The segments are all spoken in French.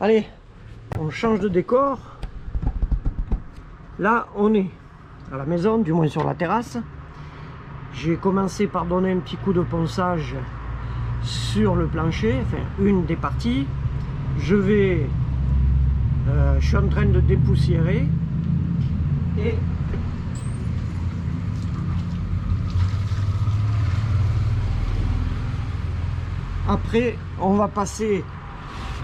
Allez, on change de décor. Là, on est à la maison, du moins sur la terrasse. J'ai commencé par donner un petit coup de ponçage sur le plancher, enfin une des parties. Je suis en train de dépoussiérer et après on va passer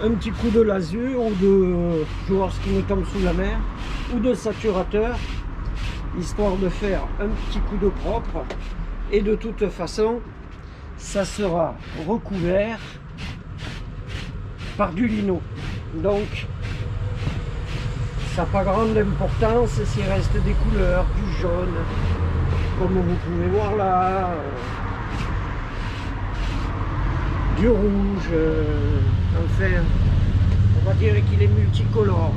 un petit coup de lasure ou de, je vais voir ce qui me tombe sous la mer, ou de saturateur, histoire de faire un petit coup de propre. Et de toute façon ça sera recouvert par du lino, donc ça n'a pas grande importance s'il reste des couleurs, du jaune comme vous pouvez voir là, du rouge, enfin on va dire qu'il est multicolore.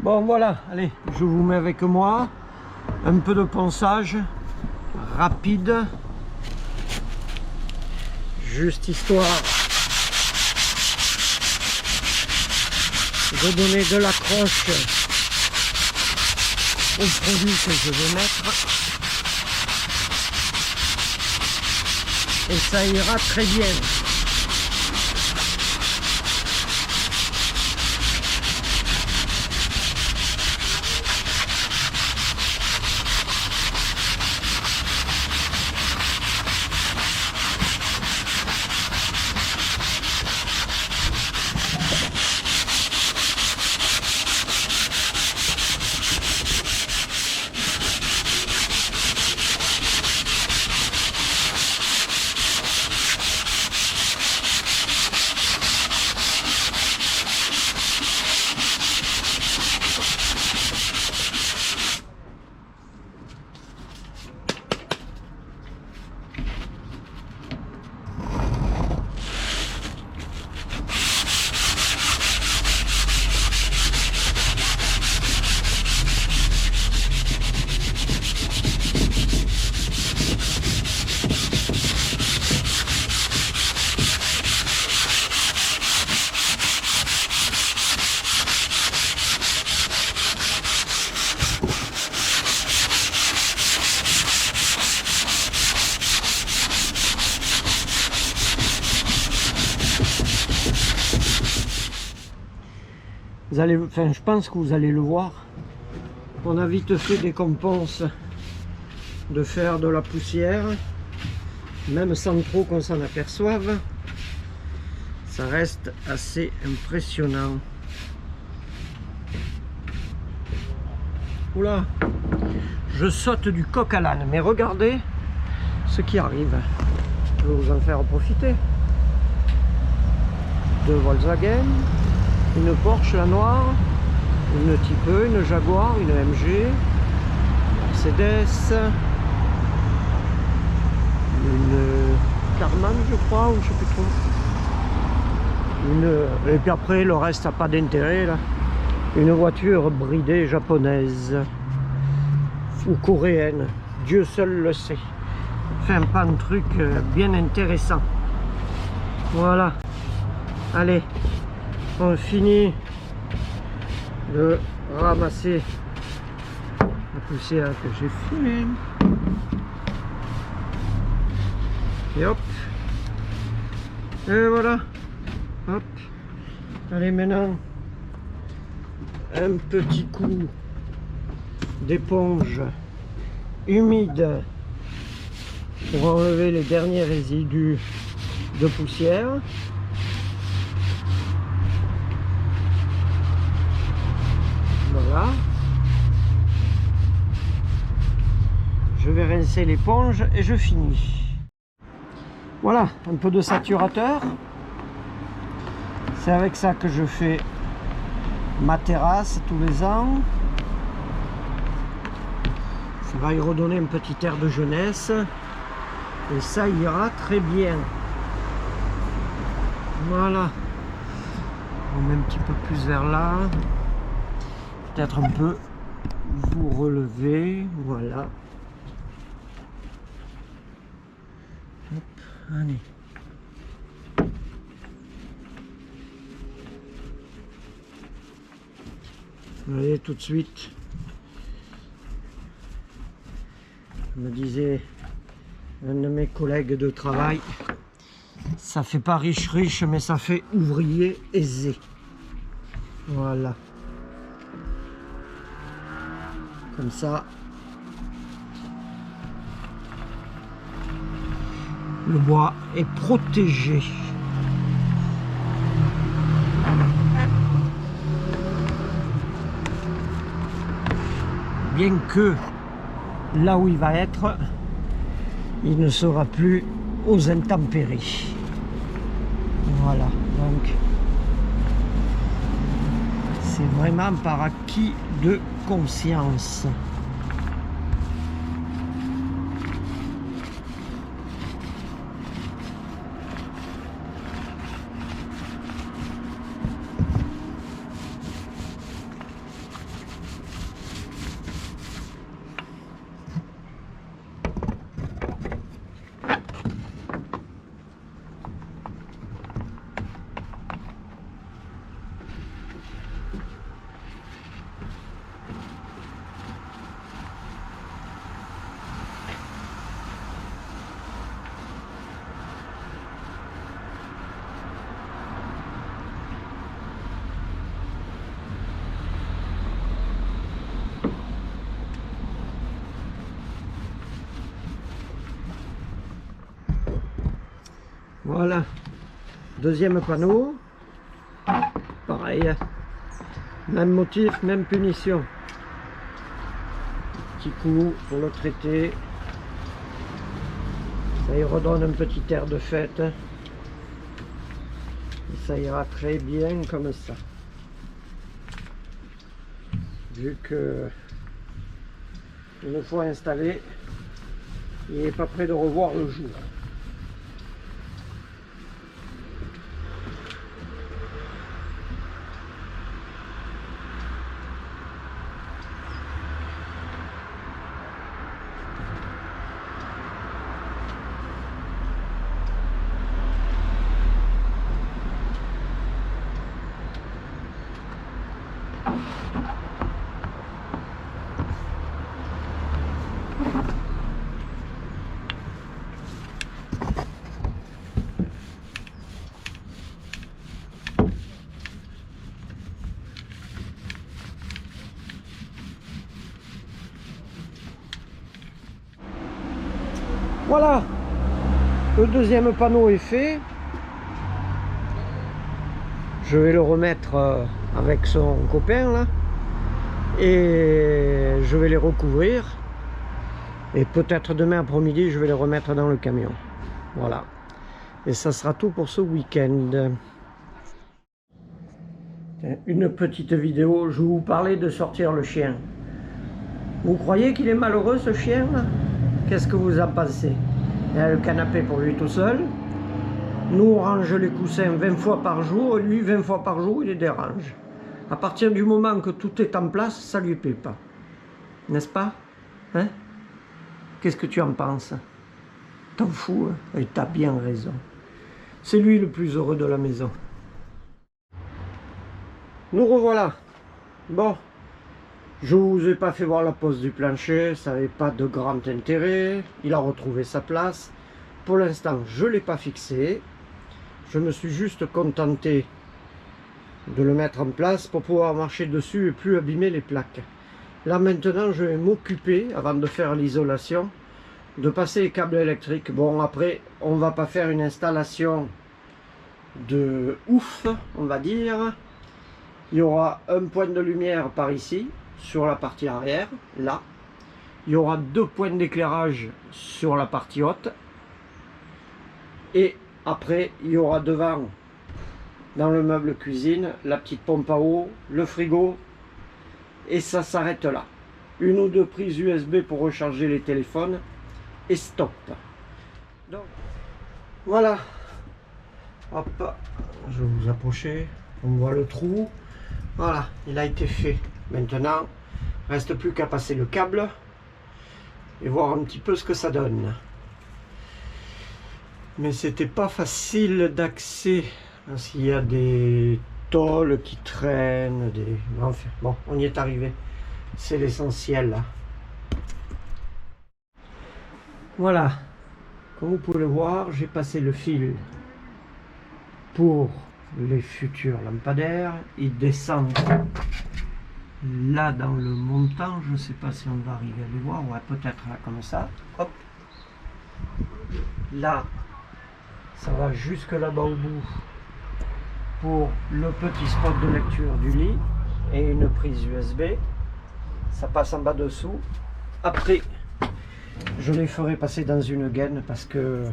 Bon voilà, allez, je vous mets avec moi. Un peu de ponçage rapide, juste histoire de donner de l'accroche au produit que je vais mettre, et ça ira très bien. Vous allez, enfin, je pense que vous allez le voir. On a vite fait dès qu'on pense de faire de la poussière, même sans trop qu'on s'en aperçoive. Ça reste assez impressionnant. Oula, je saute du coq à l'âne, mais regardez ce qui arrive. Je vais vous en faire profiter. Deux Volkswagen, une Porsche la noire, une Type E, une Jaguar, une MG, Mercedes, une Carman je crois, ou je sais plus trop. Et puis après le reste n'a pas d'intérêt là. Une voiture bridée japonaise ou coréenne, Dieu seul le sait. Enfin pas un truc bien intéressant. Voilà. Allez, on finit de ramasser la poussière que j'ai fait. Et hop. Et voilà. Hop. Allez, maintenant, un petit coup d'éponge humide pour enlever les derniers résidus de poussière. Voilà. Je vais rincer l'éponge et je finis. Voilà, un peu de saturateur. C'est avec ça que je fais ma terrasse tous les ans. Ça va y redonner un petit air de jeunesse. Et ça ira très bien. Voilà. On met un petit peu plus vers là. Peut-être un peu vous relever. Voilà. Hop, allez. Vous voyez, tout de suite, me disait un de mes collègues de travail, ça fait pas riche mais ça fait ouvrier aisé. Voilà, comme ça le bois est protégé. Bien que là où il va être, il ne sera plus aux intempéries. Voilà, donc c'est vraiment par acquis de conscience. Voilà, deuxième panneau, pareil, même motif, même punition. Petit coup pour le traiter, ça y redonne un petit air de fête, et ça ira très bien comme ça. Vu que une fois installé, il n'est pas prêt de revoir le jour. Voilà, le deuxième panneau est fait. Je vais le remettre avec son copain là, et je vais les recouvrir, et peut-être demain après-midi je vais les remettre dans le camion. Voilà, et ça sera tout pour ce week-end. Une petite vidéo, je vais vous parler de sortir le chien. Vous croyez qu'il est malheureux ce chien là? Qu'est-ce que vous en pensez? Il a le canapé pour lui tout seul. Nous on range les coussins 20 fois par jour, et lui 20 fois par jour il les dérange. À partir du moment que tout est en place, ça lui plaît pas. N'est-ce pas? Hein? Qu'est-ce que tu en penses? T'en fous, hein? Et t'as bien raison. C'est lui le plus heureux de la maison. Nous revoilà. Bon. Je ne vous ai pas fait voir la pose du plancher, ça n'avait pas de grand intérêt, il a retrouvé sa place. Pour l'instant, je ne l'ai pas fixé, je me suis juste contenté de le mettre en place pour pouvoir marcher dessus et plus abîmer les plaques. Là maintenant, je vais m'occuper, avant de faire l'isolation, de passer les câbles électriques. Bon, après, on ne va pas faire une installation de ouf, on va dire. Il y aura un point de lumière par ici, sur la partie arrière, là. Il y aura 2 points d'éclairage sur la partie haute. Et après, il y aura devant, dans le meuble cuisine, la petite pompe à eau, le frigo. Et ça s'arrête là. 1 ou 2 prises USB pour recharger les téléphones. Et stop. Donc, voilà. Hop, je vais vous approcher. On voit le trou. Voilà, il a été fait. Maintenant, reste plus qu'à passer le câble et voir un petit peu ce que ça donne. Mais c'était pas facile d'accès parce qu'il y a des tôles qui traînent, enfin, bon, on y est arrivé. C'est l'essentiel là. Voilà, comme vous pouvez le voir, j'ai passé le fil pour les futurs lampadaires. Ils descendent là dans le montant, je ne sais pas si on va arriver à les voir, ouais, peut-être là comme ça. Hop. Là, ça va jusque là-bas au bout pour le petit spot de lecture du lit et une prise USB. Ça passe en bas dessous. Après, je les ferai passer dans une gaine parce que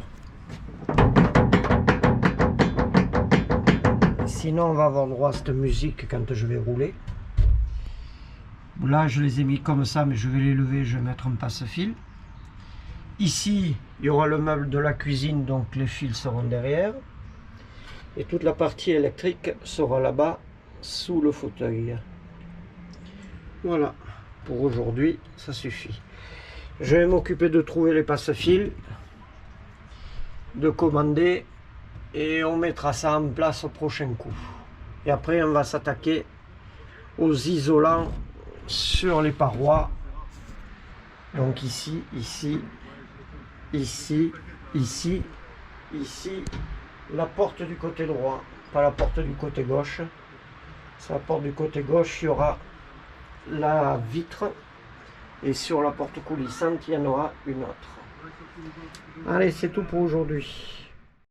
sinon on va avoir droit à cette musique quand je vais rouler. Là je les ai mis comme ça, mais je vais les lever, je vais mettre un passe-fil. Ici il y aura le meuble de la cuisine, donc les fils seront derrière. Et toute la partie électrique sera là-bas sous le fauteuil. Voilà, pour aujourd'hui ça suffit. Je vais m'occuper de trouver les passe-fils, de commander, et on mettra ça en place au prochain coup. Et après on va s'attaquer aux isolants sur les parois. Donc ici, ici, ici, ici, ici, la porte du côté droit, pas la porte du côté gauche. Sur la porte du côté gauche, il y aura la vitre. Et sur la porte coulissante, il y en aura une autre. Allez, c'est tout pour aujourd'hui.